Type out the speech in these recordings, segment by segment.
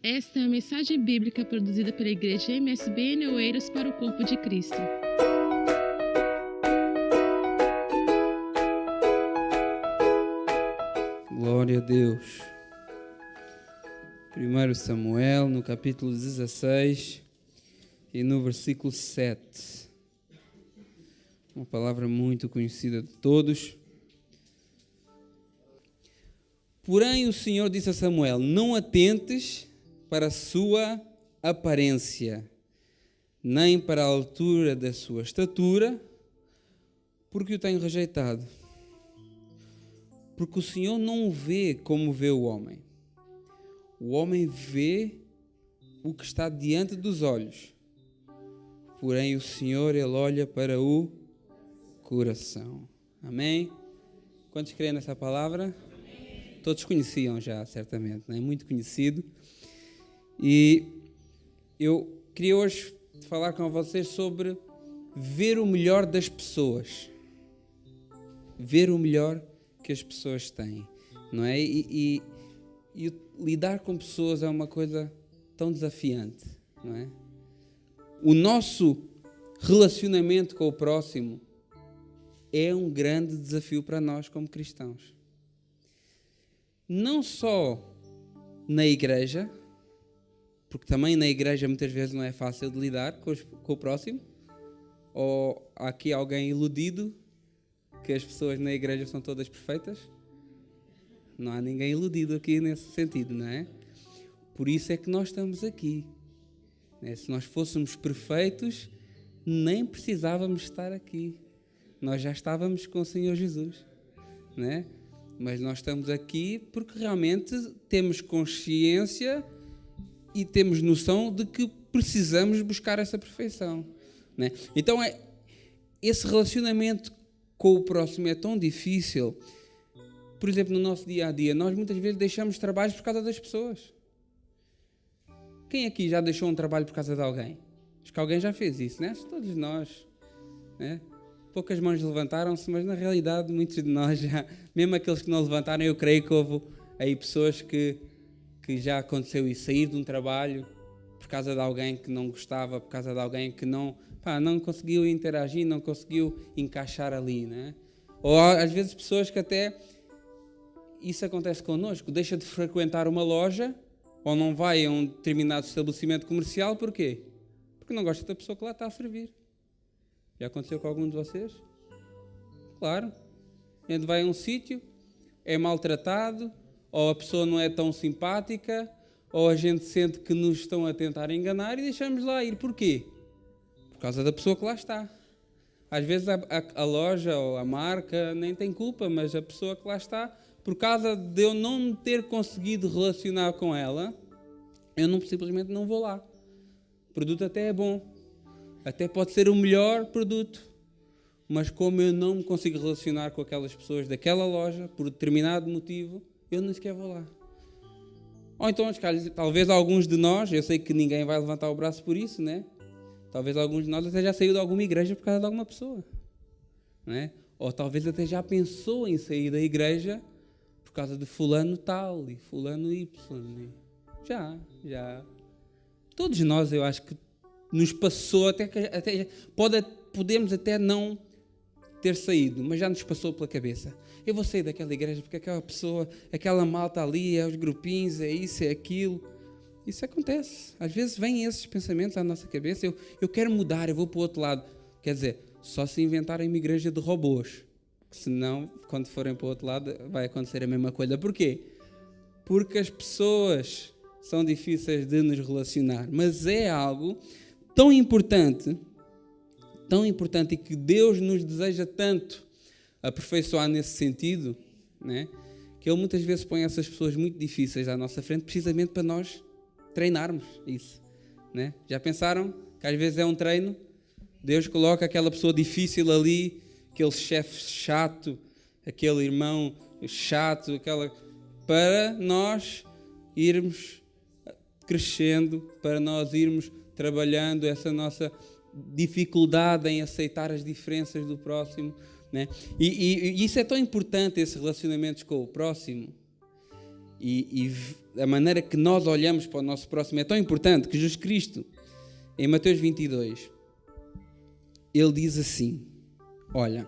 Esta é a mensagem bíblica produzida pela Igreja MSB em Oeiras para o Corpo de Cristo. Glória a Deus. 1 Samuel, no capítulo 16 e no versículo 7. Uma palavra muito conhecida de todos. Porém, o Senhor disse a Samuel: não atentes para a sua aparência, nem para a altura da sua estatura, porque o tenho rejeitado. Porque o Senhor não o vê como vê o homem. O homem vê o que está diante dos olhos. Porém, o Senhor, Ele olha para o coração. Amém? Quantos creem nessa palavra? Amém. Todos conheciam já, certamente, não é? Muito conhecido. E eu queria hoje falar com vocês sobre ver o melhor das pessoas. Ver o melhor que as pessoas têm, não é? E lidar com pessoas é uma coisa tão desafiante, não é? O nosso relacionamento com o próximo é um grande desafio para nós como cristãos. Não só na igreja, porque também na igreja muitas vezes não é fácil de lidar com o próximo, ou há aqui alguém iludido que as pessoas na igreja são todas perfeitas? Não há ninguém iludido aqui nesse sentido, não é? Por isso é que nós estamos aqui. Se nós fôssemos perfeitos, nem precisávamos estar aqui. Nós já estávamos com o Senhor Jesus, não é? Mas nós estamos aqui porque realmente temos consciência e temos noção de que precisamos buscar essa perfeição, não é? Então, esse relacionamento com o próximo é tão difícil. Por exemplo, no nosso dia-a-dia, nós muitas vezes deixamos trabalhos por causa das pessoas. Quem aqui já deixou um trabalho por causa de alguém? Acho que alguém já fez isso, né? Todos nós, né? Poucas mãos levantaram-se, mas na realidade muitos de nós já, mesmo aqueles que não levantaram, eu creio que houve aí pessoas que já aconteceu isso, sair de um trabalho por causa de alguém que não gostava, por causa de alguém que não conseguiu interagir, não conseguiu encaixar ali, né? Ou às vezes pessoas que até, isso acontece connosco, deixa de frequentar uma loja ou não vai a um determinado estabelecimento comercial, porquê? Porque não gosta da pessoa que lá está a servir. Já aconteceu com algum de vocês? Claro. A gente vai a um sítio, é maltratado, ou a pessoa não é tão simpática, ou a gente sente que nos estão a tentar enganar e deixamos lá ir. Porquê? Por causa da pessoa que lá está. Às vezes a loja ou a marca nem tem culpa, mas a pessoa que lá está, por causa de eu não me ter conseguido relacionar com ela, eu simplesmente não vou lá. O produto até é bom, até pode ser o melhor produto, mas como eu não me consigo relacionar com aquelas pessoas daquela loja, por determinado motivo, eu nem sequer vou lá. Ou então, talvez alguns de nós, eu sei que ninguém vai levantar o braço por isso, né? Talvez alguns de nós até já saiu de alguma igreja por causa de alguma pessoa, não é? Ou talvez até já pensou em sair da igreja por causa de fulano tal e fulano Y. Já. Todos nós, eu acho que nos passou, podemos até não ter saído, mas já nos passou pela cabeça. Eu vou sair daquela igreja porque aquela pessoa, aquela malta ali, é os grupinhos, é isso, é aquilo. Isso acontece. Às vezes vêm esses pensamentos à nossa cabeça. Eu quero mudar, eu vou para o outro lado. Quer dizer, só se inventarem uma igreja de robôs. Senão, quando forem para o outro lado, vai acontecer a mesma coisa. Porquê? Porque as pessoas são difíceis de nos relacionar. Mas é algo tão importante e que Deus nos deseja tanto aperfeiçoar nesse sentido, né? Que Ele muitas vezes põe essas pessoas muito difíceis à nossa frente, precisamente para nós treinarmos isso, né? Já pensaram que às vezes é um treino? Deus coloca aquela pessoa difícil ali, aquele chefe chato, aquele irmão chato, para nós irmos crescendo, para nós irmos trabalhando essa nossa dificuldade em aceitar as diferenças do próximo, né? E isso é tão importante, esses relacionamentos com o próximo, E a maneira que nós olhamos para o nosso próximo é tão importante que Jesus Cristo, em Mateus 22, ele diz assim, olha,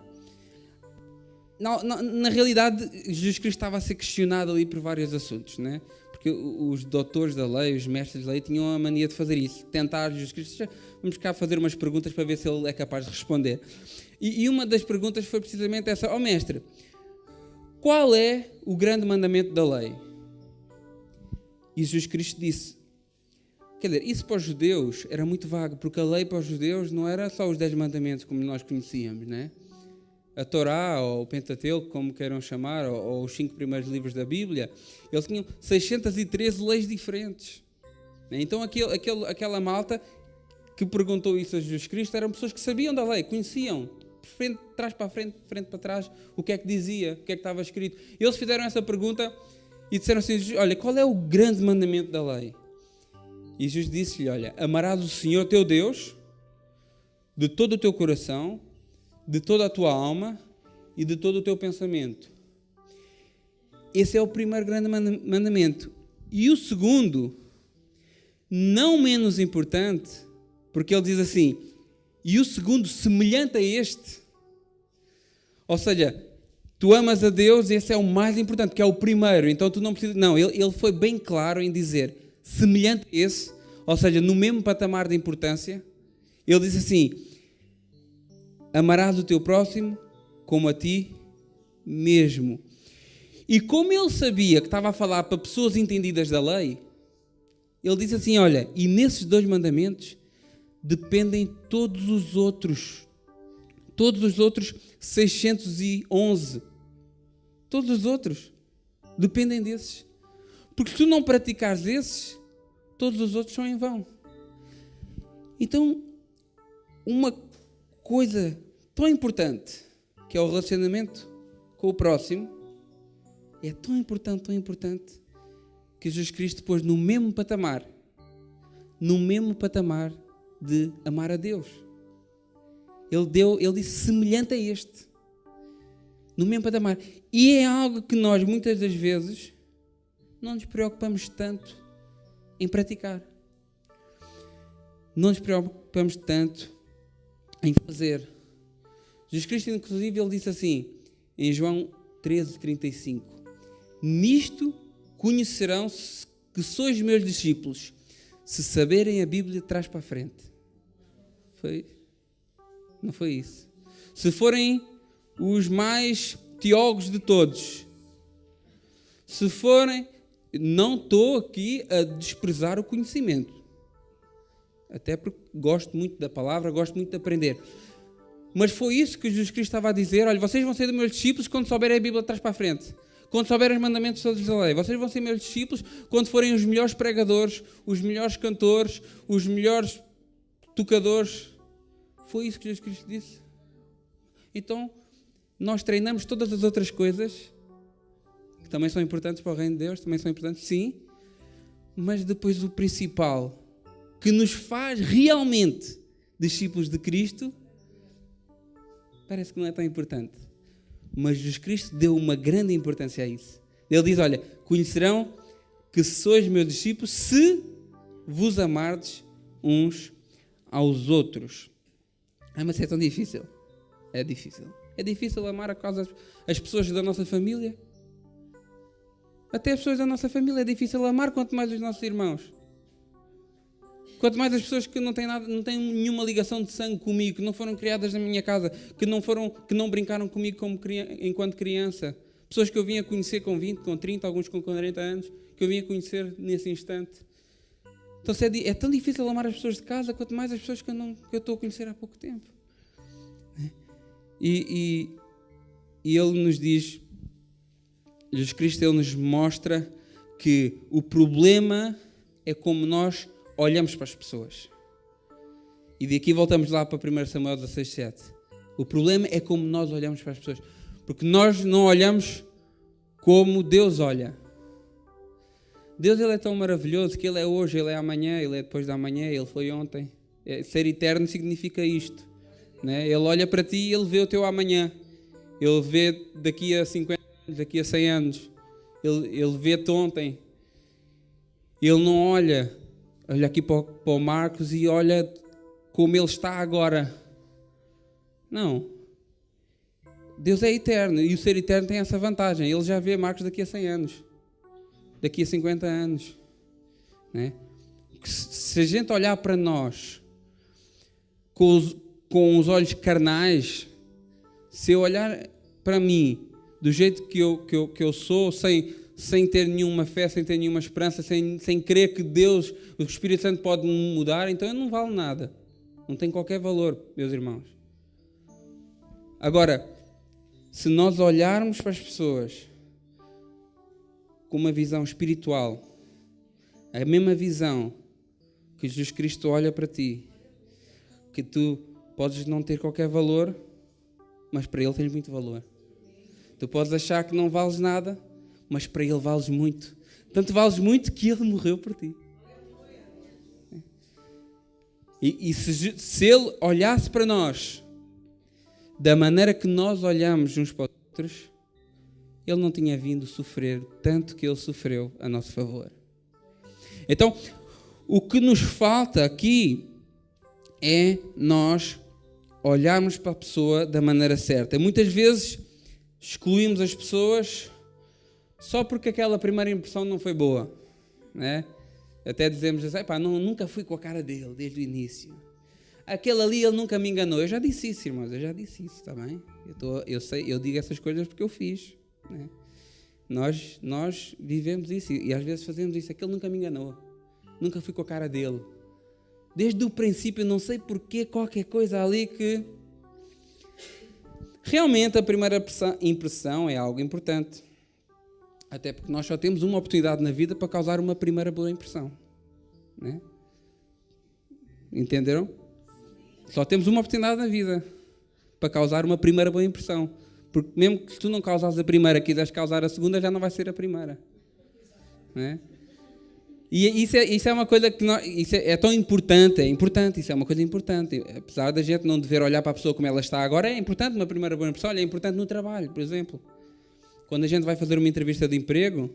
na realidade Jesus Cristo estava a ser questionado ali por vários assuntos, né? Porque os doutores da lei, os mestres da lei, tinham a mania de fazer isso, tentar Jesus Cristo, vamos cá fazer umas perguntas para ver se ele é capaz de responder. E uma das perguntas foi precisamente essa, mestre, qual é o grande mandamento da lei? E Jesus Cristo disse, quer dizer, isso para os judeus era muito vago, porque a lei para os judeus não era só os 10 mandamentos como nós conhecíamos, né? A Torá, ou o Pentateuco, como queiram chamar, ou os 5 primeiros livros da Bíblia, eles tinham 613 leis diferentes. Então aquela malta que perguntou isso a Jesus Cristo eram pessoas que sabiam da lei, conheciam, de trás para frente, de frente para trás, o que é que dizia, o que é que estava escrito. Eles fizeram essa pergunta e disseram assim, olha, qual é o grande mandamento da lei? E Jesus disse-lhe, olha, amarás o Senhor teu Deus de todo o teu coração, de toda a tua alma e de todo o teu pensamento. Esse é o primeiro grande mandamento. E o segundo, não menos importante, porque ele diz assim, e o segundo semelhante a este, ou seja, tu amas a Deus, esse é o mais importante, que é o primeiro, então tu não precisas, não, ele foi bem claro em dizer, semelhante a esse, ou seja, no mesmo patamar de importância, ele diz assim, amarás o teu próximo como a ti mesmo. E como ele sabia que estava a falar para pessoas entendidas da lei, ele disse assim, olha, e nesses 2 mandamentos dependem todos os outros 611. Todos os outros dependem desses. Porque se tu não praticares esses, todos os outros são em vão. Então, uma coisa tão importante, que é o relacionamento com o próximo, é tão importante, que Jesus Cristo pôs no mesmo patamar de amar a Deus. Ele disse semelhante a este, no mesmo patamar. E é algo que nós, muitas das vezes, não nos preocupamos tanto em praticar. Não nos preocupamos tanto em fazer. Jesus Cristo, inclusive, ele disse assim, em João 13:35, nisto conhecerão que sois meus discípulos, se saberem a Bíblia de trás para a frente. Não foi isso. Se forem os mais teólogos de todos, se forem, não estou aqui a desprezar o conhecimento, até porque gosto muito da palavra, gosto muito de aprender. Mas foi isso que Jesus Cristo estava a dizer, olha, vocês vão ser meus discípulos quando souberem a Bíblia de trás para a frente. Quando souberem os mandamentos todos da lei. Vocês vão ser meus discípulos quando forem os melhores pregadores, os melhores cantores, os melhores tocadores. Foi isso que Jesus Cristo disse. Então, nós treinamos todas as outras coisas, que também são importantes para o reino de Deus, também são importantes, sim, mas depois o principal, que nos faz realmente discípulos de Cristo, parece que não é tão importante. Mas Jesus Cristo deu uma grande importância a isso. Ele diz, olha, conhecerão que sois meus discípulos se vos amardes uns aos outros. Mas é tão difícil. É difícil. É difícil amar as pessoas da nossa família. Até as pessoas da nossa família é difícil amar, quanto mais os nossos irmãos. Quanto mais as pessoas que não têm nenhuma ligação de sangue comigo, que não foram criadas na minha casa, que não brincaram comigo enquanto criança. Pessoas que eu vim a conhecer com 20, com 30, alguns com 40 anos, que eu vim a conhecer nesse instante. Então é tão difícil amar as pessoas de casa, quanto mais as pessoas que eu estou a conhecer há pouco tempo. E ele nos diz, Jesus Cristo, ele nos mostra que o problema é como nós olhamos para as pessoas. E daqui voltamos lá para 1 Samuel 16:7. O problema é como nós olhamos para as pessoas. Porque nós não olhamos como Deus olha. Deus, ele é tão maravilhoso que ele é hoje, ele é amanhã, ele é depois da amanhã, ele foi ontem. Ser eterno significa isto. Né? Ele olha para ti e ele vê o teu amanhã. Ele vê daqui a 50 anos, daqui a 100 anos. Ele vê-te ontem. Ele não olha aqui para o Marcos e olha como ele está agora. Não. Deus é eterno e o ser eterno tem essa vantagem. Ele já vê Marcos daqui a 100 anos, daqui a 50 anos. Né? Se a gente olhar para nós com os olhos carnais, se eu olhar para mim do jeito que eu sou, sem ter nenhuma fé, sem ter nenhuma esperança, sem crer que Deus, o Espírito Santo pode me mudar, então eu não valo nada. Não tem qualquer valor, meus irmãos. Agora, se nós olharmos para as pessoas com uma visão espiritual, a mesma visão que Jesus Cristo olha para ti, que tu podes não ter qualquer valor, mas para Ele tens muito valor. Tu podes achar que não vales nada, mas para Ele vales muito. Tanto vales muito que Ele morreu por ti. E se Ele olhasse para nós da maneira que nós olhamos uns para os outros, Ele não tinha vindo sofrer tanto que Ele sofreu a nosso favor. Então, o que nos falta aqui é nós olharmos para a pessoa da maneira certa. Muitas vezes excluímos as pessoas só porque aquela primeira impressão não foi boa, né? Até dizemos assim, nunca fui com a cara dele desde o início. Aquele ali, ele nunca me enganou. Eu já disse isso, irmãos, eu já disse isso, está bem? Eu digo essas coisas porque eu fiz, né? Nós vivemos isso e às vezes fazemos isso. Aquele nunca me enganou. Nunca fui com a cara dele. Desde o princípio, não sei porquê, qualquer coisa ali que... Realmente, a primeira impressão é algo importante. Até porque nós só temos uma oportunidade na vida para causar uma primeira boa impressão. Né? Entenderam? Só temos uma oportunidade na vida para causar uma primeira boa impressão. Porque mesmo que tu não causares a primeira, quiseres causar a segunda, já não vai ser a primeira. Né? E isso é uma coisa que isso é tão importante, isso é uma coisa importante. Apesar da gente não dever olhar para a pessoa como ela está agora, é importante uma primeira boa impressão. Olha, é importante no trabalho, por exemplo. Quando a gente vai fazer uma entrevista de emprego,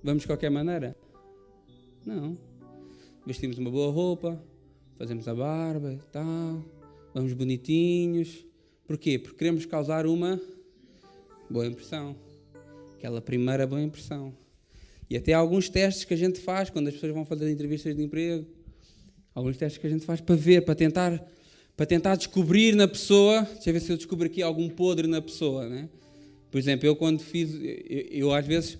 vamos de qualquer maneira? Não. Vestimos uma boa roupa, fazemos a barba e tal, vamos bonitinhos. Porquê? Porque queremos causar uma boa impressão. Aquela primeira boa impressão. E até alguns testes que a gente faz quando as pessoas vão fazer entrevistas de emprego. Alguns testes que a gente faz para ver, para tentar descobrir na pessoa. Deixa eu ver se eu descubro aqui algum podre na pessoa, né? Por exemplo, eu quando fiz... Eu às vezes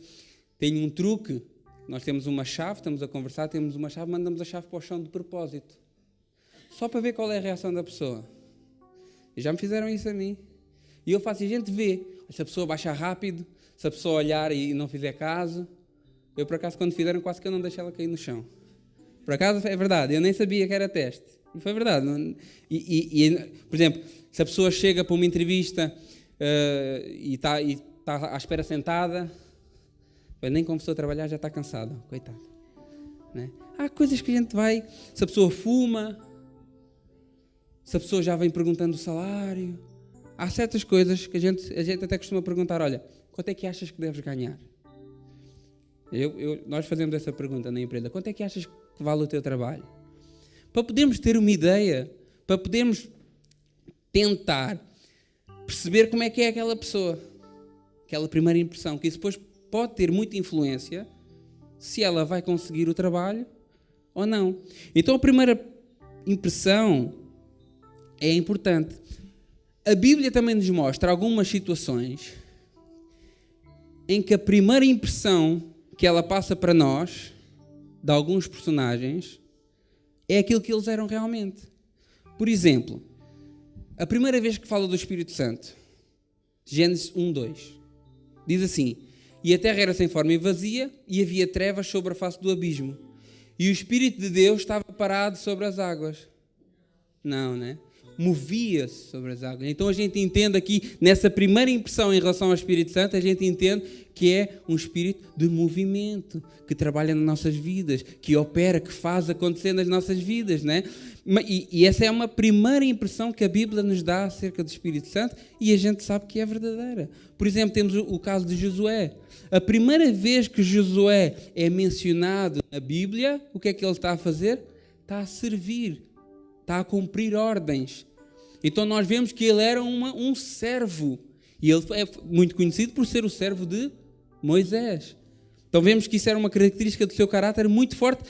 tenho um truque. Nós temos uma chave, estamos a conversar, temos uma chave, mandamos a chave para o chão de propósito. Só para ver qual é a reação da pessoa. E já me fizeram isso a mim. E eu faço, e a gente vê. Se a pessoa baixar rápido, se a pessoa olhar e não fizer caso. Eu, por acaso, quando fizeram, quase que eu não deixei ela cair no chão. Por acaso, é verdade, eu nem sabia que era teste. E foi verdade. Por exemplo, se a pessoa chega para uma entrevista e está à espera sentada, nem começou a trabalhar, já está cansada. Coitado. Né? Há coisas que a gente vai... Se a pessoa fuma, se a pessoa já vem perguntando o salário... Há certas coisas que a gente até costuma perguntar, olha, quanto é que achas que deves ganhar? Nós fazemos essa pergunta na empresa, quanto é que achas que vale o teu trabalho? Para podermos ter uma ideia, para podermos tentar perceber como é que é aquela pessoa, aquela primeira impressão, que isso depois pode ter muita influência se ela vai conseguir o trabalho ou não. Então a primeira impressão é importante. A Bíblia também nos mostra algumas situações em que a primeira impressão que ela passa para nós, de alguns personagens, é aquilo que eles eram realmente. Por exemplo, a primeira vez que fala do Espírito Santo, Gênesis 1:2, diz assim: e a terra era sem forma e vazia, e havia trevas sobre a face do abismo, e o Espírito de Deus estava parado sobre as águas. Não, né? movia-se sobre as águas. Então a gente entende aqui, nessa primeira impressão em relação ao Espírito Santo, a gente entende que é um espírito de movimento, que trabalha nas nossas vidas, que opera, que faz acontecer nas nossas vidas, né? E essa é uma primeira impressão que a Bíblia nos dá acerca do Espírito Santo e a gente sabe que é verdadeira. Por exemplo, temos o caso de Josué. A primeira vez que Josué é mencionado na Bíblia, o que é que ele está a fazer? Está a servir, está a cumprir ordens. Então nós vemos que ele era um servo. E ele é muito conhecido por ser o servo de Moisés. Então vemos que isso era uma característica do seu caráter muito forte.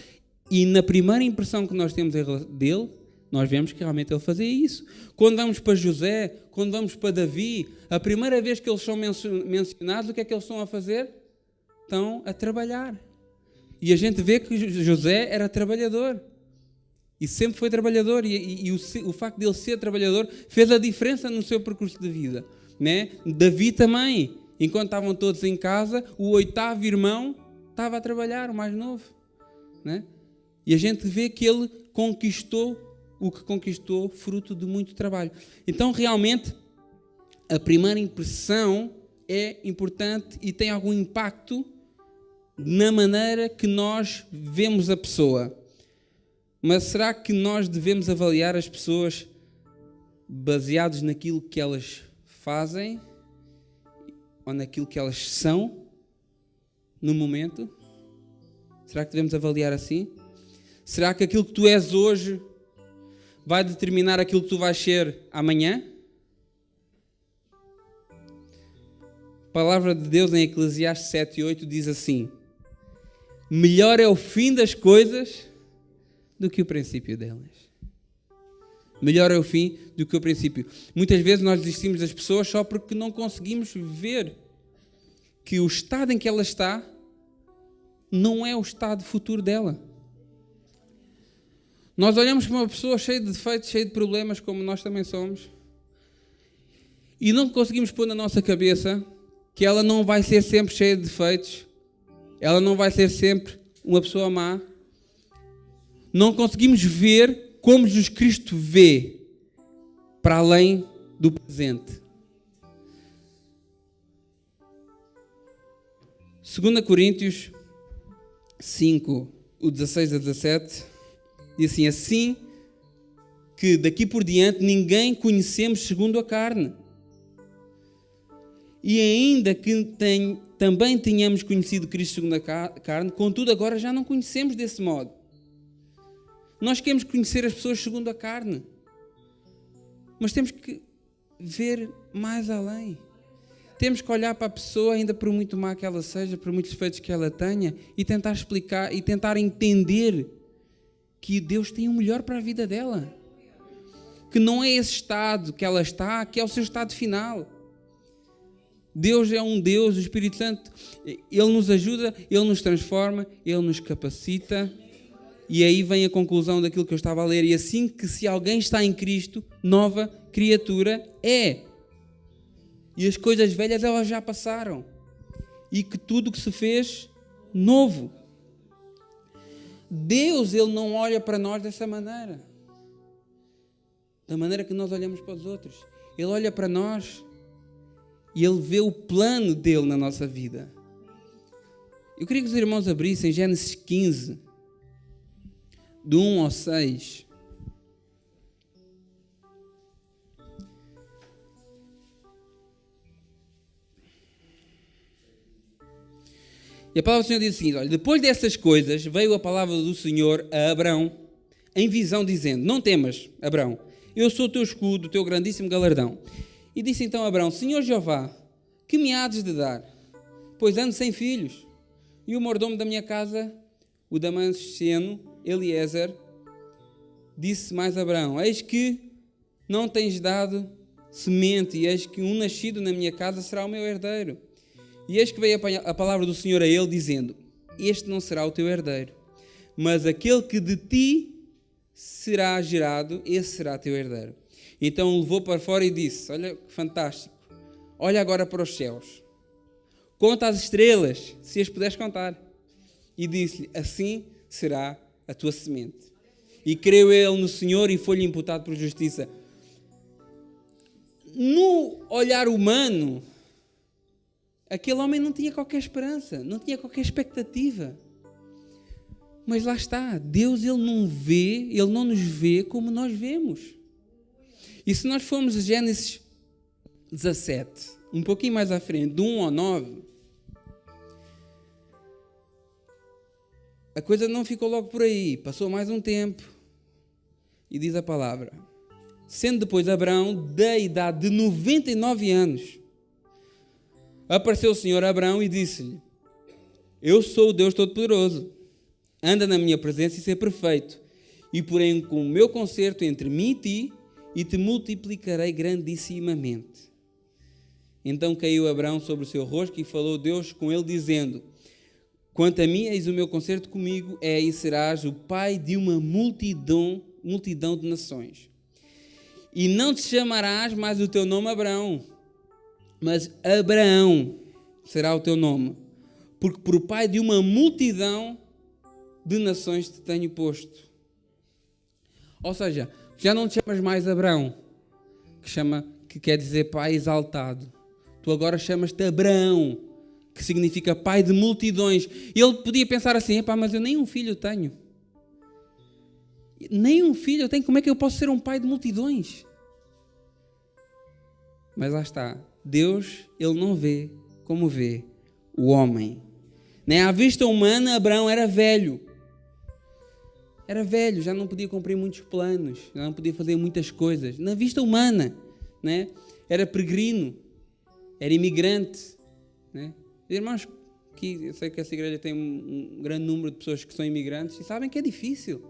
E na primeira impressão que nós temos dele, nós vemos que realmente ele fazia isso. Quando vamos para José, quando vamos para Davi, a primeira vez que eles são mencionados, o que é que eles estão a fazer? Estão a trabalhar. E a gente vê que José era trabalhador. E sempre foi trabalhador. E o facto de ele ser trabalhador fez a diferença no seu percurso de vida. Né? Davi também. Enquanto estavam todos em casa, o 8º irmão estava a trabalhar, o mais novo. Né? E a gente vê que ele conquistou o que conquistou fruto de muito trabalho. Então, realmente, a primeira impressão é importante e tem algum impacto na maneira que nós vemos a pessoa. Mas será que nós devemos avaliar as pessoas baseados naquilo que elas fazem ou naquilo que elas são no momento? Será que devemos avaliar assim? Será que aquilo que tu és hoje vai determinar aquilo que tu vais ser amanhã? A palavra de Deus em Eclesiastes 7:8 diz assim: melhor é o fim das coisas do que o princípio delas. Melhor é o fim do que o princípio. Muitas vezes nós desistimos das pessoas só porque não conseguimos ver que o estado em que ela está não é o estado futuro dela. Nós olhamos para uma pessoa cheia de defeitos, cheia de problemas, como nós também somos, e não conseguimos pôr na nossa cabeça que ela não vai ser sempre cheia de defeitos, ela não vai ser sempre uma pessoa má. Não conseguimos ver como Jesus Cristo vê para além do presente. 2 Coríntios 5, o 16 a 17, diz assim: assim que daqui por diante ninguém conhecemos segundo a carne. E ainda que também tenhamos conhecido Cristo segundo a carne, contudo agora já não conhecemos desse modo. Nós queremos conhecer as pessoas segundo a carne, mas temos que ver mais além. Temos que olhar para a pessoa, ainda por muito má que ela seja, por muitos defeitos que ela tenha, e tentar explicar e tentar entender que Deus tem o melhor para a vida dela. Que não é esse estado que ela está, que é o seu estado final. Deus é um Deus, o Espírito Santo, Ele nos ajuda, Ele nos transforma, Ele nos capacita. E aí vem a conclusão daquilo que eu estava a ler. E assim que se alguém está em Cristo, nova criatura é. E as coisas velhas elas já passaram. E que tudo que se fez, novo. Deus, Ele não olha para nós dessa maneira. Da maneira que nós olhamos para os outros. Ele olha para nós e Ele vê o plano dEle na nossa vida. Eu queria que os irmãos abrissem Gênesis 15, do 1 ao 6. E a palavra do Senhor diz o seguinte: olha, depois dessas coisas veio a palavra do Senhor a Abrão em visão, dizendo: não temas, Abrão, eu sou o teu escudo, o teu grandíssimo galardão. E disse então a Abrão: Senhor Jeová, que me hades de dar? Pois ando sem filhos, e o mordomo da minha casa, o Damasceno, Eliezer, disse mais a Abrão: eis que não tens dado semente, e eis que um nascido na minha casa será o meu herdeiro. E eis que veio a palavra do Senhor a ele, dizendo: este não será o teu herdeiro, mas aquele que de ti será gerado, esse será teu herdeiro. Então o levou para fora e disse: olha que fantástico, olha agora para os céus, conta as estrelas, se as puderes contar. E disse-lhe: assim será a tua semente. E creu ele no Senhor e foi-lhe imputado por justiça. no olhar humano, aquele homem não tinha qualquer esperança, não tinha qualquer expectativa. Mas lá está, Deus ele não nos vê como nós vemos. E se nós formos a Gênesis 17, um pouquinho mais à frente, do 1 ao 9, a coisa não ficou logo por aí, passou mais um tempo, e diz a palavra: sendo depois Abraão da idade de 99 anos, apareceu o Senhor a Abraão e disse-lhe: eu sou o Deus Todo-Poderoso, anda na minha presença e ser perfeito, e porém com o meu concerto entre mim e ti, e te multiplicarei grandissimamente. Então caiu Abraão sobre o seu rosto e falou Deus com ele, dizendo: quanto a mim, eis o meu concerto comigo, e serás o pai de uma multidão de nações. E não te chamarás mais o teu nome Abraão, mas Abraão será o teu nome, porque por pai de uma multidão de nações te tenho posto. Ou seja, já não te chamas mais Abraão, que quer dizer pai exaltado. Tu agora chamas-te Abraão, que significa pai de multidões. E ele podia pensar assim: mas eu nem um filho tenho. Nem um filho eu tenho, como é que eu posso ser um pai de multidões? Mas lá está, Deus, ele não vê como vê o homem. Nem à vista humana, Abraão era velho. Era velho, já não podia cumprir muitos planos, já não podia fazer muitas coisas. Na vista humana, né? Era peregrino, era imigrante. Né? Irmãos, eu sei que essa igreja tem um grande número de pessoas que são imigrantes e sabem que é difícil.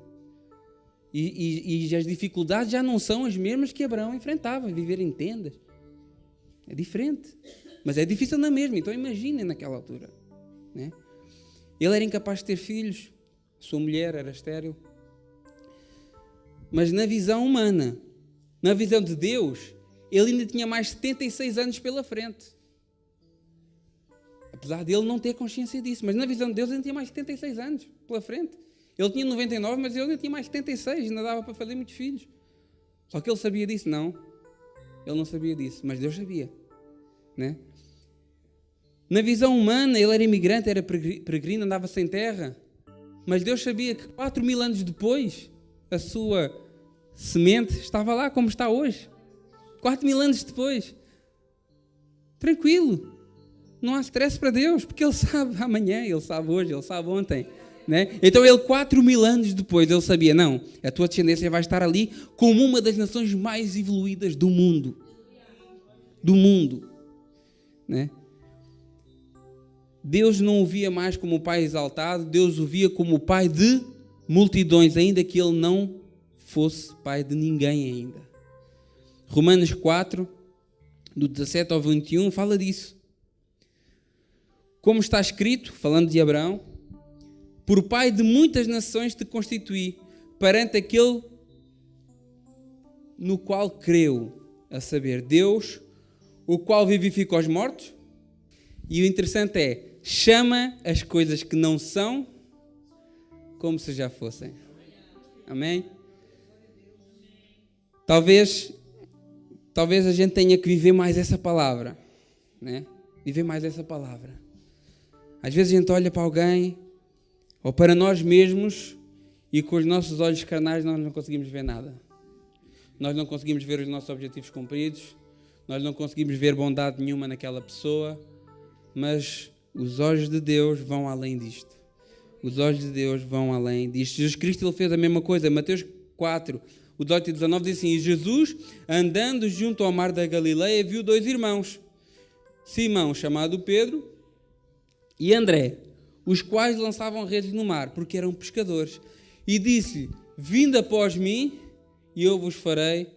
E as dificuldades já não são as mesmas que Abraão enfrentava, viver em tendas. É diferente, mas é difícil na mesma. Então imaginem naquela altura. Né? Ele era incapaz de ter filhos, sua mulher era estéril. Mas na visão humana, na visão de Deus, ele ainda tinha mais 76 anos pela frente. Apesar de ele não ter consciência disso, mas na visão de Deus ele tinha mais 76 anos pela frente. Ele tinha 99, mas ele ainda tinha mais 76, ainda dava para fazer muitos filhos. Só que ele sabia disso? Não. Ele não sabia disso, mas Deus sabia. Né? Na visão humana, ele era imigrante, era peregrino, andava sem terra. Mas Deus sabia que 4.000 anos depois, a sua semente estava lá como está hoje. 4.000 anos depois. Tranquilo. Não há stress para Deus, porque Ele sabe amanhã, Ele sabe hoje, Ele sabe ontem. Né? Então ele 4.000 anos depois, ele sabia, não, a tua descendência vai estar ali como uma das nações mais evoluídas do mundo. Do mundo. Né? Deus não o via mais como o pai exaltado, Deus o via como o pai de multidões, ainda que ele não fosse pai de ninguém ainda. Romanos 4, do 17 ao 21, fala disso. Como está escrito, falando de Abraão: por pai de muitas nações te constituí, perante aquele no qual creu, a saber, Deus, o qual vivifica os mortos. E o interessante é, chama as coisas que não são como se já fossem. Amém? Talvez a gente tenha que viver mais essa palavra, né? Viver mais essa palavra. Às vezes a gente olha para alguém, ou para nós mesmos, e com os nossos olhos carnais nós não conseguimos ver nada. Nós não conseguimos ver os nossos objetivos cumpridos, nós não conseguimos ver bondade nenhuma naquela pessoa, mas os olhos de Deus vão além disto. Os olhos de Deus vão além disto. Jesus Cristo ele fez a mesma coisa. Mateus 4, o 18 e 19 diz assim: e Jesus, andando junto ao mar da Galileia, viu 2 irmãos, Simão, chamado Pedro, e André, os quais lançavam redes no mar, porque eram pescadores. E disse-lhe: vinde após mim, e eu vos farei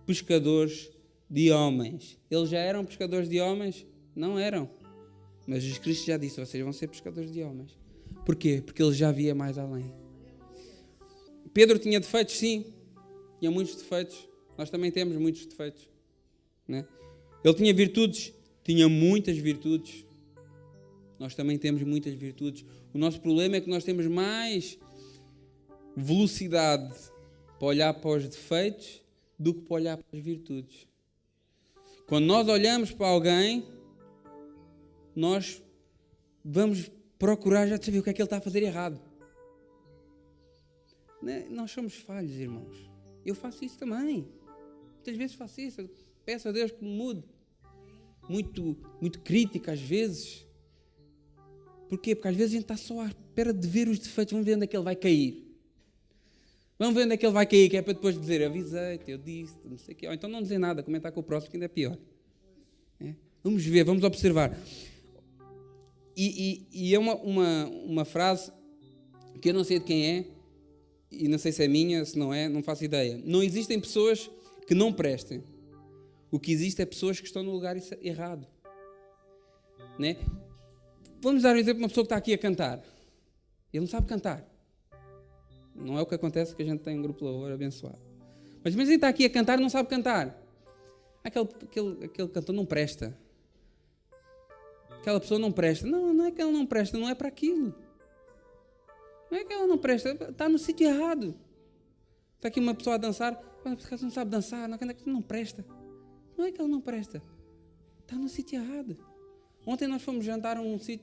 pescadores de homens. Eles já eram pescadores de homens? Não eram. Mas Jesus Cristo já disse: vocês vão ser pescadores de homens. Porquê? Porque ele já via mais além. Pedro tinha defeitos, sim. Tinha muitos defeitos. Nós também temos muitos defeitos. Né? Ele tinha virtudes. Tinha muitas virtudes. Nós também temos muitas virtudes. O nosso problema é que nós temos mais velocidade para olhar para os defeitos do que para olhar para as virtudes. Quando nós olhamos para alguém, nós vamos procurar já saber o que é que ele está a fazer errado. Nós somos falhos, irmãos. Eu faço isso também. Muitas vezes faço isso. Eu peço a Deus que me mude. Muito crítica às vezes. Porquê? Porque às vezes a gente está só à espera de ver os defeitos. Vamos ver onde é que ele vai cair. Vamos ver onde é que ele vai cair, que é para depois dizer, avisei-te, eu disse, não sei o quê. Ou então não dizer nada, comentar com o próximo, que ainda é pior. Vamos ver, vamos observar. E é uma frase que eu não sei de quem é, e não sei se é minha, se não é, não faço ideia. Não existem pessoas que não prestem. O que existe é pessoas que estão no lugar errado. Né? Vamos dar um exemplo de uma pessoa que está aqui a cantar. Ele não sabe cantar. Não é o que acontece que a gente tem um grupo de louvor abençoado. Mas ele está aqui a cantar e não sabe cantar. Aquele cantor não presta. Aquela pessoa não presta. Não é que ela não presta, não é para aquilo. Não é que ela não presta, está no sítio errado. Está aqui uma pessoa a dançar, mas não sabe dançar, não presta. Não é que ela não presta, está no sítio errado. Ontem nós fomos jantar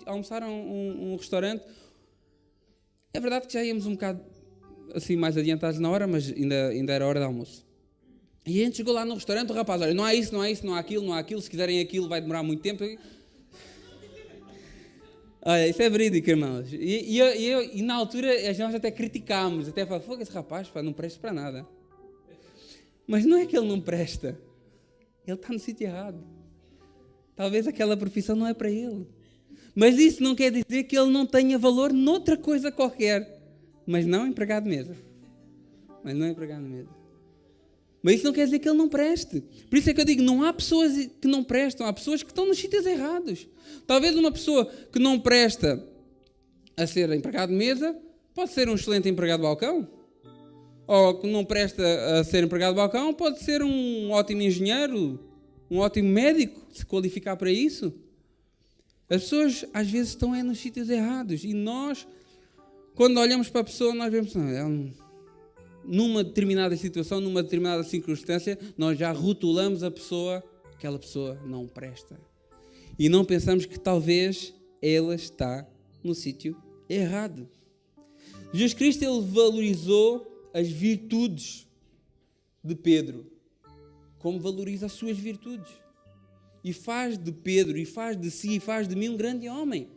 almoçar a um restaurante. É verdade que já íamos um bocado assim mais adiantados na hora, mas ainda era hora de almoço. E a gente chegou lá no restaurante, o rapaz, olha, não há isso, não há aquilo, se quiserem aquilo vai demorar muito tempo. Olha, isso é verídico, irmãos. E na altura nós até criticámos, até falamos, fogo, esse rapaz não presta para nada. Mas não é que ele não presta, ele está no sítio errado. Talvez aquela profissão não é para ele. Mas isso não quer dizer que ele não tenha valor noutra coisa qualquer. Mas não empregado de mesa. Mas isso não quer dizer que ele não preste. Por isso é que eu digo, não há pessoas que não prestam, há pessoas que estão nos sítios errados. Talvez uma pessoa que não presta a ser empregado de mesa, pode ser um excelente empregado de balcão. Ou que não presta a ser empregado de balcão, pode ser um ótimo engenheiro, um ótimo médico, se qualificar para isso. As pessoas às vezes estão nos sítios errados. E nós, quando olhamos para a pessoa, nós vemos, numa determinada situação, numa determinada circunstância, nós já rotulamos a pessoa, aquela pessoa não presta. E não pensamos que talvez ela está no sítio errado. Jesus Cristo, ele valorizou as virtudes de Pedro, como valoriza as suas virtudes. E faz de Pedro, e faz de si, e faz de mim um grande homem.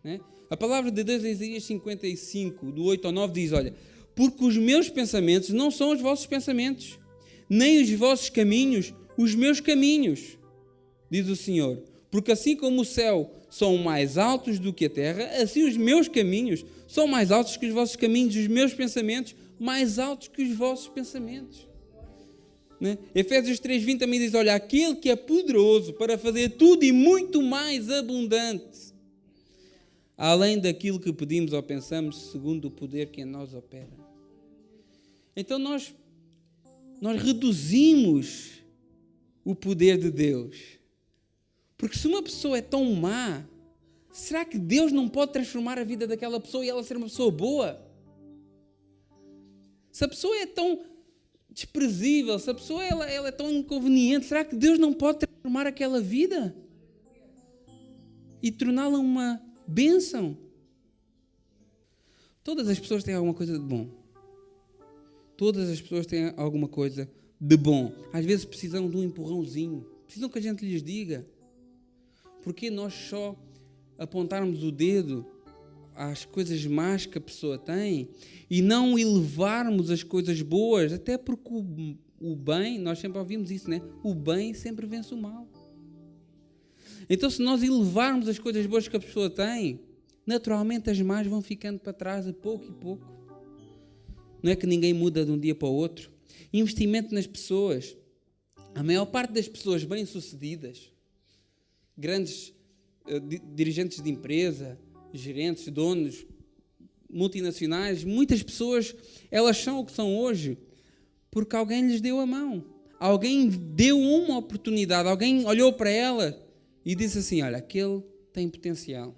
Né? A palavra de Deus em Isaías 55, do 8 ao 9, diz, olha, porque os meus pensamentos não são os vossos pensamentos, nem os vossos caminhos, os meus caminhos, diz o Senhor. Porque assim como o céu são mais altos do que a terra, assim os meus caminhos são mais altos que os vossos caminhos, os meus pensamentos mais altos que os vossos pensamentos. Né? Efésios 3:20 também diz, olha, aquele que é poderoso para fazer tudo e muito mais abundante, além daquilo que pedimos ou pensamos, segundo o poder que em nós opera. Então nós reduzimos o poder de Deus. Porque se uma pessoa é tão má, será que Deus não pode transformar a vida daquela pessoa e ela ser uma pessoa boa? Se a pessoa é tão desprezível, se a pessoa ela é tão inconveniente, será que Deus não pode transformar aquela vida e torná-la uma bênção? Todas as pessoas têm alguma coisa de bom. Todas as pessoas têm alguma coisa de bom. Às vezes precisam de um empurrãozinho. Precisam que a gente lhes diga. Porque nós só apontarmos o dedo às coisas más que a pessoa tem e não elevarmos as coisas boas, até porque o bem, nós sempre ouvimos isso, né? O bem sempre vence o mal. Então, se nós elevarmos as coisas boas que a pessoa tem, naturalmente as más vão ficando para trás a pouco e pouco. Não é que ninguém muda de um dia para o outro. Investimento nas pessoas. A maior parte das pessoas bem-sucedidas, grandes dirigentes de empresa, gerentes, donos, multinacionais, muitas pessoas, elas são o que são hoje porque alguém lhes deu a mão. Alguém deu uma oportunidade, alguém olhou para ela e disse assim, olha, aquele tem potencial.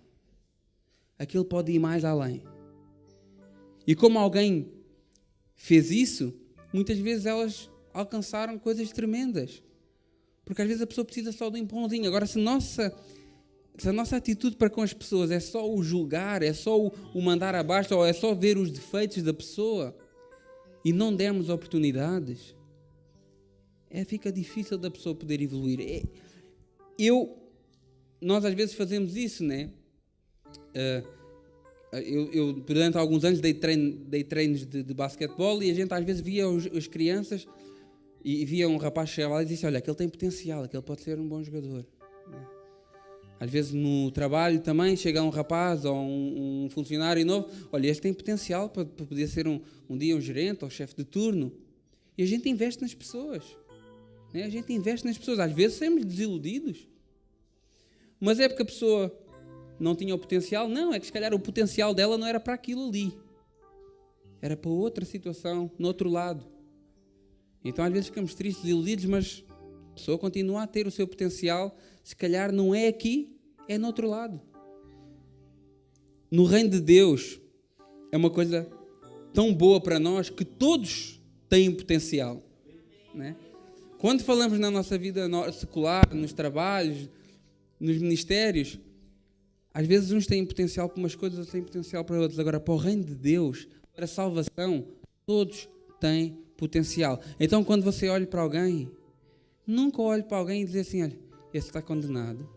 Aquele pode ir mais além. E como alguém fez isso, muitas vezes elas alcançaram coisas tremendas. Porque às vezes a pessoa precisa só de um empurrãozinho. Agora, se a nossa atitude para com as pessoas é só o julgar, é só o mandar abaixo, ou é só ver os defeitos da pessoa, e não dermos oportunidades, fica difícil da pessoa poder evoluir. Nós às vezes fazemos isso, né? Eu durante alguns anos dei treinos de basquetebol, e a gente às vezes via as crianças e via um rapaz chegar lá e disse: olha, aquele tem potencial, aquele pode ser um bom jogador. Às vezes no trabalho também chega um rapaz ou um funcionário novo: olha, este tem potencial para poder ser um dia um gerente ou chefe de turno. E a gente investe nas pessoas, né? A gente investe nas pessoas. Às vezes somos desiludidos, mas é porque a pessoa não tinha o potencial? Não, é que se calhar o potencial dela não era para aquilo ali, era para outra situação, no outro lado. Então às vezes ficamos tristes, desiludidos, mas a pessoa continua a ter o seu potencial. Se calhar não é aqui, é no outro lado. No reino de Deus é uma coisa tão boa para nós que todos têm potencial, né? Quando falamos na nossa vida secular, nos trabalhos, nos ministérios, às vezes uns têm potencial para umas coisas, outros têm potencial para outras. Agora, para o reino de Deus, para a salvação, todos têm potencial. Então, quando você olha para alguém, nunca olhe para alguém e dizer assim: olha, esse está condenado,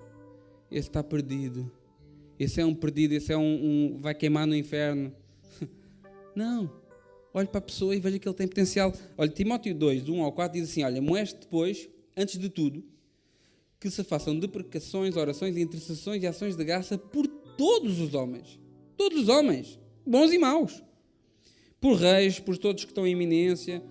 esse está perdido, esse é um perdido, esse é vai queimar no inferno. Não. Olhe para a pessoa e veja que ele tem potencial. Olha, Timóteo 2, 1-4 diz assim: olha, mostre depois, antes de tudo, que se façam deprecações, orações, intercessões e ações de graça por todos os homens, bons e maus, por reis, por todos que estão em eminência,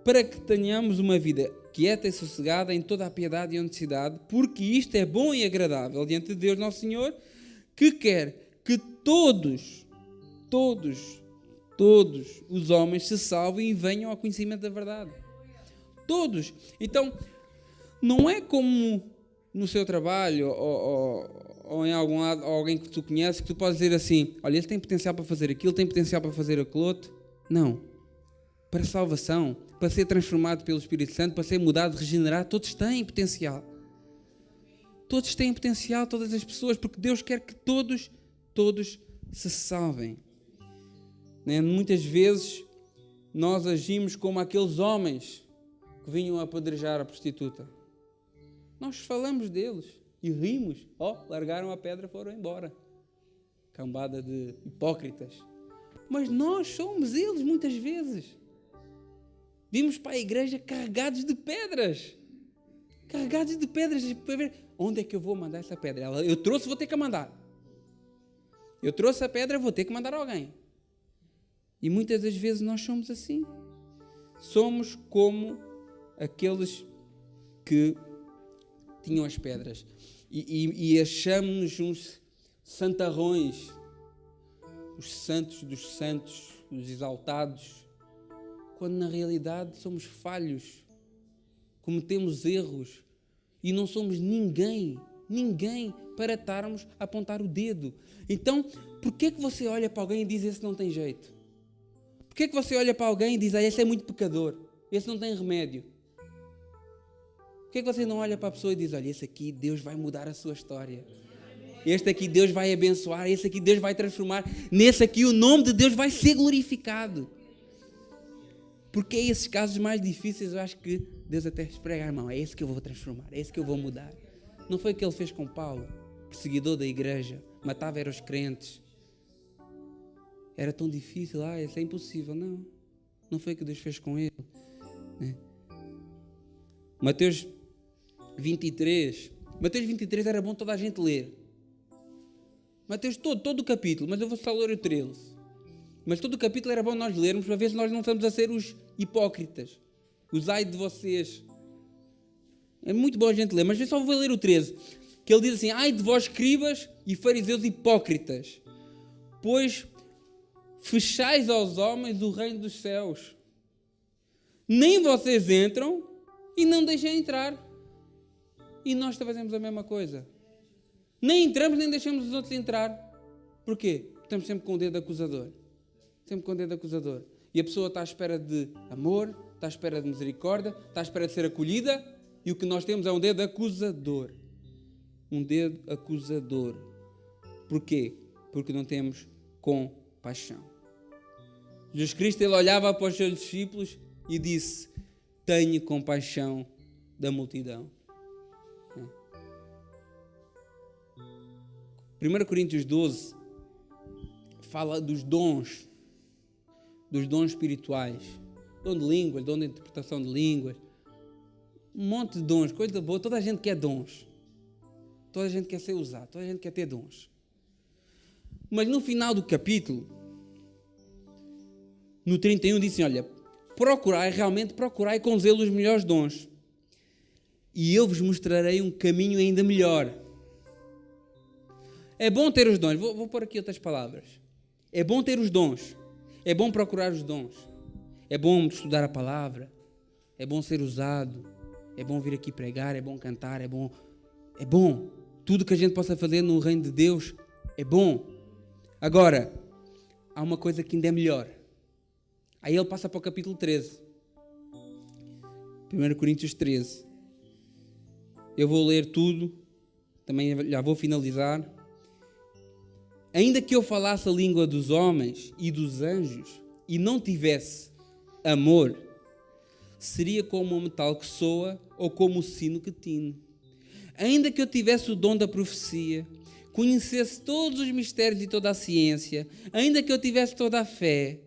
para que tenhamos uma vida quieta e sossegada em toda a piedade e honestidade, porque isto é bom e agradável diante de Deus nosso Senhor, que quer que todos os homens se salvem e venham ao conhecimento da verdade. Todos. Então, não é como no seu trabalho ou em algum lado, ou alguém que tu conheces, que tu podes dizer assim: olha, ele tem potencial para fazer aquilo, tem potencial para fazer aquilo outro. Não. Para a salvação, para ser transformado pelo Espírito Santo, para ser mudado, regenerado, todos têm potencial. Todos têm potencial, todas as pessoas, porque Deus quer que todos se salvem. Né? Muitas vezes nós agimos como aqueles homens que vinham apedrejar a prostituta. Nós falamos deles e rimos. Largaram a pedra e foram embora. Cambada de hipócritas. Mas nós somos eles muitas vezes. Vimos para a igreja carregados de pedras. Carregados de pedras para ver onde é que eu vou mandar essa pedra. Eu trouxe, vou ter que mandar. Eu trouxe a pedra, vou ter que mandar alguém. E muitas das vezes nós somos assim. Somos como aqueles que tinham as pedras. E achamos-nos uns santarrões, os santos dos santos, os exaltados, quando na realidade somos falhos, cometemos erros e não somos ninguém para estarmos a apontar o dedo. Então, porquê que você olha para alguém e diz: esse não tem jeito? Porquê que você olha para alguém e diz: esse é muito pecador, esse não tem remédio? Porquê que você não olha para a pessoa e diz: olha, esse aqui Deus vai mudar a sua história, este aqui Deus vai abençoar, esse aqui Deus vai transformar, nesse aqui o nome de Deus vai ser glorificado? Porque é esses casos mais difíceis, eu acho que Deus até esprega a mão: é esse que eu vou transformar, é esse que eu vou mudar. Não foi o que ele fez com Paulo, perseguidor da igreja, matava os crentes. Era tão difícil, isso é impossível. Não foi o que Deus fez com ele. Mateus 23 era bom toda a gente ler. Mateus todo o capítulo, mas eu vou só ler o 13. Mas todo o capítulo era bom nós lermos para ver se nós não estamos a ser os hipócritas. Os ai de vocês. É muito bom a gente ler, mas eu só vou ler o 13. Que ele diz assim: ai de vós, escribas e fariseus hipócritas, pois fechais aos homens o reino dos céus. Nem vocês entram e não deixam entrar. E nós fazemos a mesma coisa. Nem entramos, nem deixamos os outros entrar. Porquê? Estamos sempre com o dedo acusador. E a pessoa está à espera de amor, está à espera de misericórdia, está à espera de ser acolhida, E o que nós temos é um dedo acusador. Um dedo acusador. Porquê? Porque não temos compaixão. Jesus Cristo, ele olhava para os seus discípulos e disse: tenha compaixão da multidão. 1 Coríntios 12 fala dos dons espirituais, dom de línguas, dom de interpretação de línguas, um monte de dons, coisa boa. Toda a gente quer dons, toda a gente quer ser usado, toda a gente quer ter dons. Mas no final do capítulo, no 31, diz assim: olha, realmente procurai com zelo os melhores dons, e eu vos mostrarei um caminho ainda melhor. É bom ter os dons. Vou pôr aqui outras palavras. É bom ter os dons. É bom procurar os dons. É bom estudar a palavra. É bom ser usado. É bom vir aqui pregar. É bom cantar. É bom. Tudo que a gente possa fazer no reino de Deus é bom. Agora, há uma coisa que ainda é melhor. Aí ele passa para o capítulo 13. 1 Coríntios 13. Eu vou ler tudo. Também já vou finalizar. Ainda que eu falasse a língua dos homens e dos anjos e não tivesse amor, seria como um metal que soa ou como o sino que tine. Ainda que eu tivesse o dom da profecia, conhecesse todos os mistérios e toda a ciência, ainda que eu tivesse toda a fé,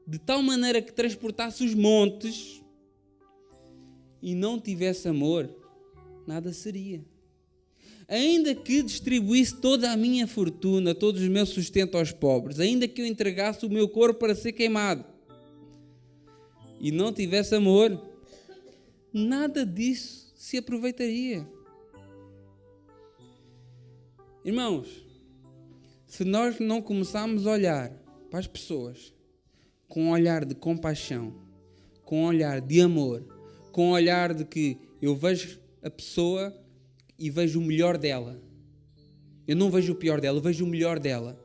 de tal maneira que transportasse os montes e não tivesse amor, nada seria. Ainda que distribuísse toda a minha fortuna, todo o meu sustento aos pobres, ainda que eu entregasse o meu corpo para ser queimado e não tivesse amor, nada disso se aproveitaria. Irmãos, se nós não começarmos a olhar para as pessoas com um olhar de compaixão, com um olhar de amor, com um olhar de que eu vejo a pessoa e vejo o melhor dela. Eu não vejo o pior dela, eu vejo o melhor dela.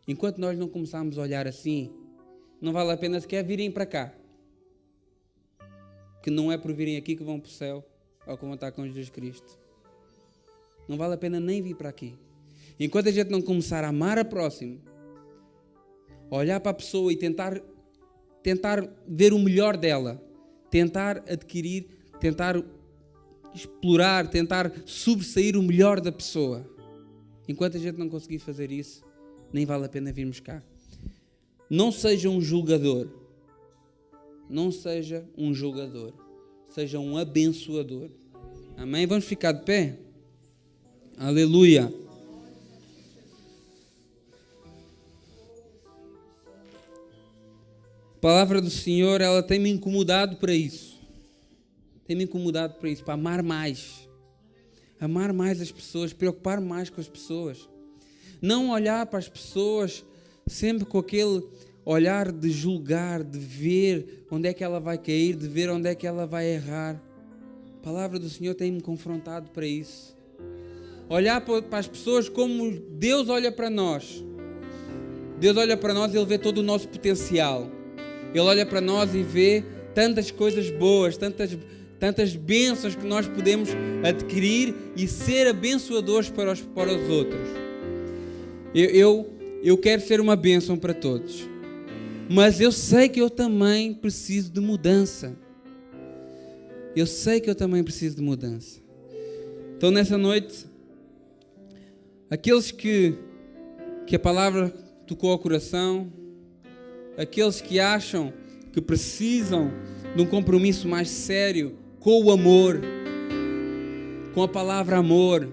Enquanto nós não começarmos a olhar assim, não vale a pena sequer virem para cá. Que não é por virem aqui que vão para o céu ou que vão estar com Jesus Cristo. Não vale a pena nem vir para aqui. Enquanto a gente não começar a amar a próximo, olhar para a pessoa e tentar ver o melhor dela, tentar adquirir, tentar explorar, tentar sobressair o melhor da pessoa. Enquanto a gente não conseguir fazer isso, nem vale a pena virmos cá. Não seja um julgador. Não seja um julgador. Seja um abençoador. Amém? Vamos ficar de pé? Aleluia. A palavra do Senhor, ela tem me incomodado para isso. Tem-me incomodado para isso, para amar mais. Amar mais as pessoas, preocupar mais com as pessoas. Não olhar para as pessoas sempre com aquele olhar de julgar, de ver onde é que ela vai cair, de ver onde é que ela vai errar. A palavra do Senhor tem-me confrontado para isso. Olhar para as pessoas como Deus olha para nós. Deus olha para nós e Ele vê todo o nosso potencial. Ele olha para nós e vê tantas coisas boas, tantas bênçãos que nós podemos adquirir e ser abençoadores para os outros. Eu quero ser uma bênção para todos, mas eu sei que eu também preciso de mudança. Eu sei que eu também preciso de mudança. Então nessa noite, aqueles que a palavra tocou ao coração, aqueles que acham que precisam de um compromisso mais sério com o amor, com a palavra amor,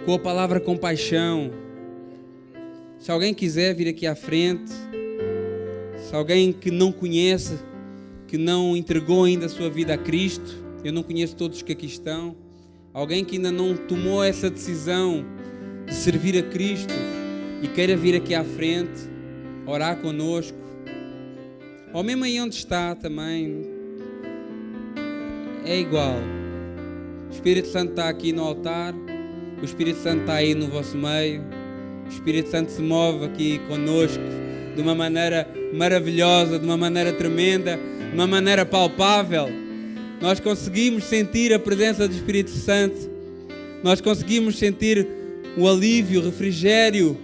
com a palavra compaixão. Se alguém quiser vir aqui à frente, se alguém que não conhece, que não entregou ainda a sua vida a Cristo, eu não conheço todos que aqui estão, alguém que ainda não tomou essa decisão de servir a Cristo e queira vir aqui à frente, orar connosco, ou mesmo aí onde está também, é igual. O Espírito Santo está aqui no altar, o Espírito Santo está aí no vosso meio, o Espírito Santo se move aqui connosco de uma maneira maravilhosa, de uma maneira tremenda, de uma maneira palpável. nós conseguimos sentir a presença do Espírito Santo, nós conseguimos sentir o alívio, o refrigério,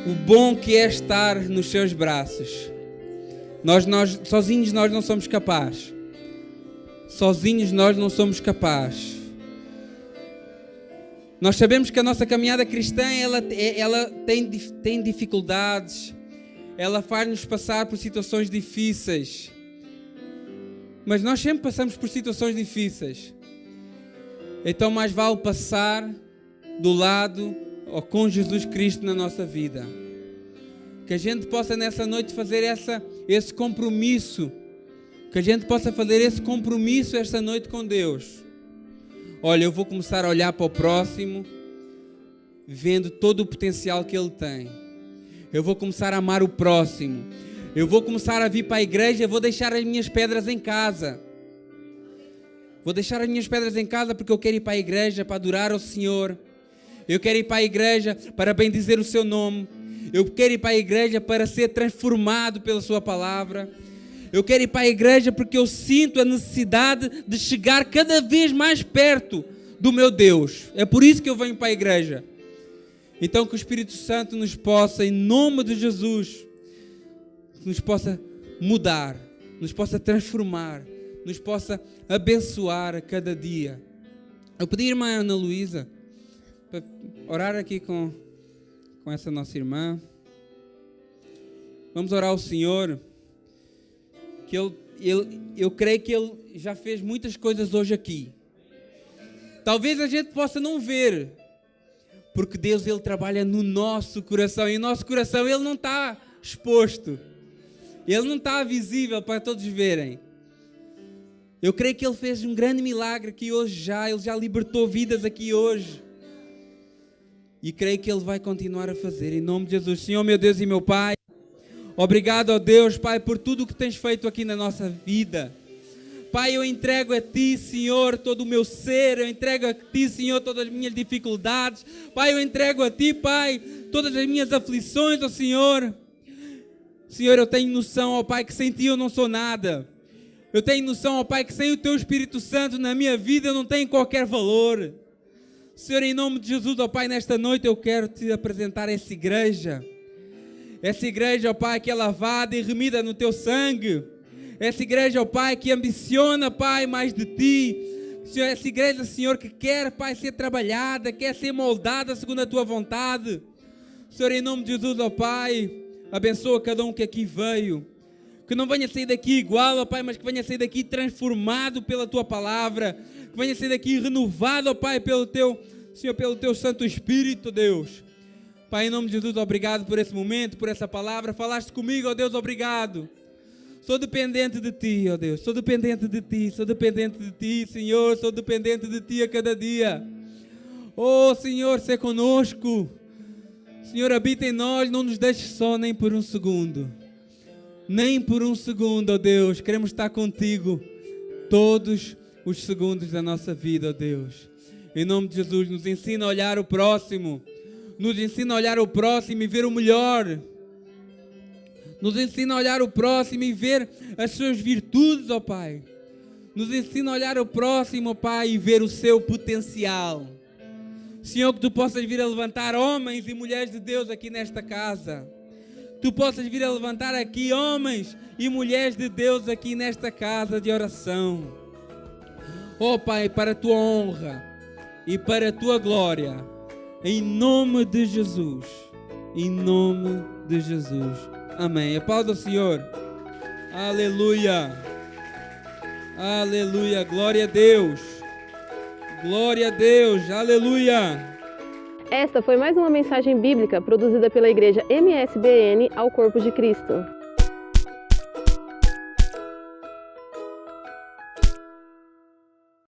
o bom que é estar nos seus braços. Sozinhos nós não somos capazes. Sozinhos nós não somos capazes. Nós sabemos que a nossa caminhada cristã, ela tem dificuldades, ela faz-nos passar por situações difíceis. Mas nós sempre passamos por situações difíceis. Então mais vale passar do lado ou com Jesus Cristo na nossa vida. Que a gente possa nessa noite fazer esse compromisso. Que a gente possa fazer esse compromisso esta noite com Deus. Olha, eu vou começar a olhar para o próximo, vendo todo o potencial que ele tem. Eu vou começar a amar o próximo. Eu vou começar a vir para a igreja, vou deixar as minhas pedras em casa. Vou deixar as minhas pedras em casa porque eu quero ir para a igreja para adorar ao Senhor. Eu quero ir para a igreja para bendizer o seu nome. Eu quero ir para a igreja para ser transformado pela sua palavra. Eu quero ir para a igreja porque eu sinto a necessidade de chegar cada vez mais perto do meu Deus. É por isso que eu venho para a igreja. Então que o Espírito Santo nos possa, em nome de Jesus, nos possa mudar, nos possa transformar, nos possa abençoar a cada dia. Eu pedi à irmã Ana Luísa para orar aqui com essa nossa irmã. Vamos orar ao Senhor, que eu creio que Ele já fez muitas coisas hoje aqui. Talvez a gente possa não ver, porque Deus, Ele trabalha no nosso coração, e o nosso coração Ele não está exposto, Ele não está visível para todos verem. Eu creio que Ele fez um grande milagre aqui hoje Ele já libertou vidas aqui hoje. E creio que Ele vai continuar a fazer, em nome de Jesus. Senhor, meu Deus e meu Pai, obrigado, ó Deus, Pai, por tudo o que tens feito aqui na nossa vida. Pai, eu entrego a Ti, Senhor, todo o meu ser, eu entrego a Ti, Senhor, todas as minhas dificuldades. Pai, eu entrego a Ti, Pai, todas as minhas aflições, ó Senhor. Senhor, eu tenho noção, ó Pai, que sem Ti eu não sou nada. Eu tenho noção, ó Pai, que sem o Teu Espírito Santo na minha vida eu não tenho qualquer valor. Senhor, em nome de Jesus, ó Pai, nesta noite eu quero Te apresentar essa igreja. Essa igreja, ó Pai, que é lavada e remida no Teu sangue. Essa igreja, ó Pai, que ambiciona, Pai, mais de Ti. Senhor, essa igreja, Senhor, que quer, Pai, ser trabalhada, quer ser moldada segundo a Tua vontade. Senhor, em nome de Jesus, ó Pai, abençoa cada um que aqui veio. Que não venha sair daqui igual, ó Pai, mas que venha sair daqui transformado pela Tua palavra. Que venha sair daqui renovado, ó Pai, pelo Teu, Senhor, pelo Teu Santo Espírito, Deus. Pai, em nome de Jesus, obrigado por esse momento, por essa palavra. Falaste comigo, ó Deus, obrigado. Sou dependente de Ti, ó Deus. Sou dependente de Ti, sou dependente de Ti, Senhor. Sou dependente de Ti a cada dia. Oh, Senhor, sê conosco. Senhor, habita em nós, não nos deixes só nem por um segundo. Nem por um segundo, ó Deus. Queremos estar contigo todos os segundos da nossa vida, ó Deus. Em nome de Jesus, nos ensina a olhar o próximo. Nos ensina a olhar o próximo e ver o melhor. Nos ensina a olhar o próximo e ver as suas virtudes, ó Pai. Nos ensina a olhar o próximo, ó Pai, e ver o seu potencial. Senhor, que Tu possas vir a levantar homens e mulheres de Deus aqui nesta casa. Tu possas vir a levantar aqui homens e mulheres de Deus aqui nesta casa de oração. Ó Pai, para a Tua honra e para a Tua glória. Em nome de Jesus. Em nome de Jesus. Amém. Aplauda o Senhor. Aleluia. Aleluia. Glória a Deus. Glória a Deus. Aleluia. Esta foi mais uma mensagem bíblica produzida pela Igreja MSBN ao Corpo de Cristo.